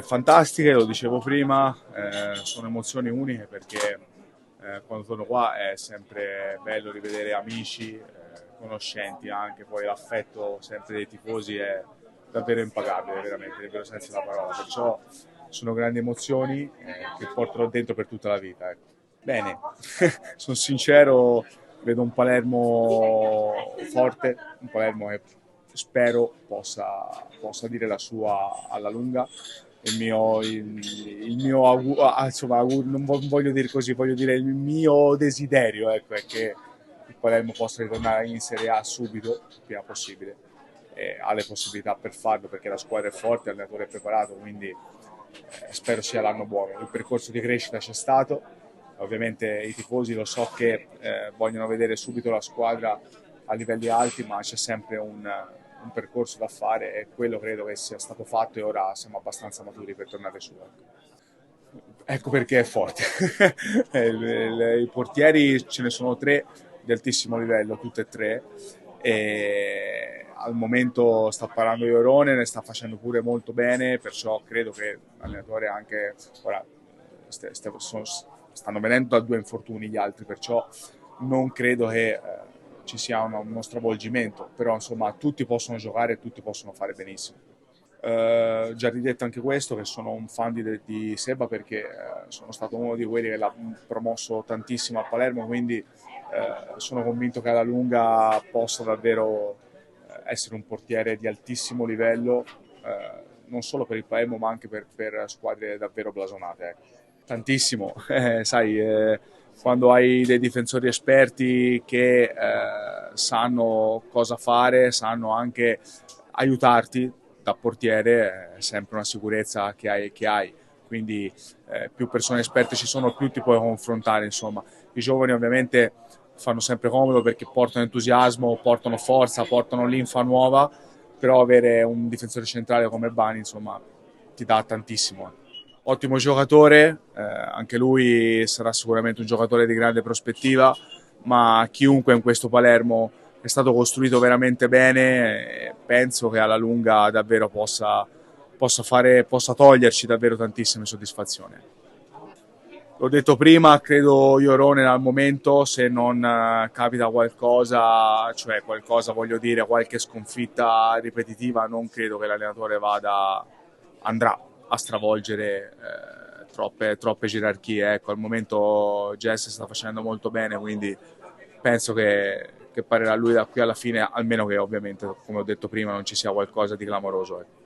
Fantastiche, lo dicevo prima, sono emozioni uniche perché quando torno qua è sempre bello rivedere amici, conoscenti anche, poi l'affetto sempre dei tifosi è davvero impagabile, veramente, davvero senza la parola, perciò sono grandi emozioni che porterò dentro per tutta la vita. Ecco. Bene, sono sincero, vedo un Palermo forte, un Palermo che spero possa dire la sua alla lunga. Insomma, non voglio dire così, voglio dire il mio desiderio, ecco, è che il Palermo possa ritornare in Serie A subito, il prima possibile. Ha le possibilità per farlo perché la squadra è forte, l'allenatore è preparato, quindi spero sia l'anno buono. Il percorso di crescita c'è stato, ovviamente i tifosi lo so che vogliono vedere subito la squadra a livelli alti, ma c'è sempre un percorso da fare e quello credo che sia stato fatto e ora siamo abbastanza maturi per tornare su. Ecco perché è forte. I portieri ce ne sono tre di altissimo livello, tutte e tre. E al momento sta parlando Iorone, ne sta facendo pure molto bene, perciò credo che l'allenatore anche ora stanno venendo da due infortuni gli altri, perciò non credo che ci sia uno stravolgimento, però insomma tutti possono giocare e tutti possono fare benissimo. Già ridetto anche questo, che sono un fan di Seba perché sono stato uno di quelli che l'ha promosso tantissimo a Palermo, quindi sono convinto che alla lunga possa davvero essere un portiere di altissimo livello, non solo per il Palermo ma anche per squadre davvero blasonate. Ecco. Tantissimo, sai, quando hai dei difensori esperti che sanno cosa fare, sanno anche aiutarti da portiere, è sempre una sicurezza che hai. Quindi più persone esperte ci sono, più ti puoi confrontare. Insomma, i giovani ovviamente fanno sempre comodo perché portano entusiasmo, portano forza, portano linfa nuova, però avere un difensore centrale come Bani, insomma, ti dà tantissimo. Ottimo giocatore, anche lui sarà sicuramente un giocatore di grande prospettiva, ma chiunque in questo Palermo è stato costruito veramente bene e penso che alla lunga davvero possa toglierci davvero tantissime soddisfazioni. L'ho detto prima, credo Iorone al momento, se non capita qualcosa, cioè qualcosa voglio dire, qualche sconfitta ripetitiva, non credo che l'allenatore andrà a stravolgere troppe gerarchie. Ecco, al momento Jess sta facendo molto bene, quindi penso che parerà lui da qui alla fine, almeno che ovviamente, come ho detto prima, non ci sia qualcosa di clamoroso. Ecco.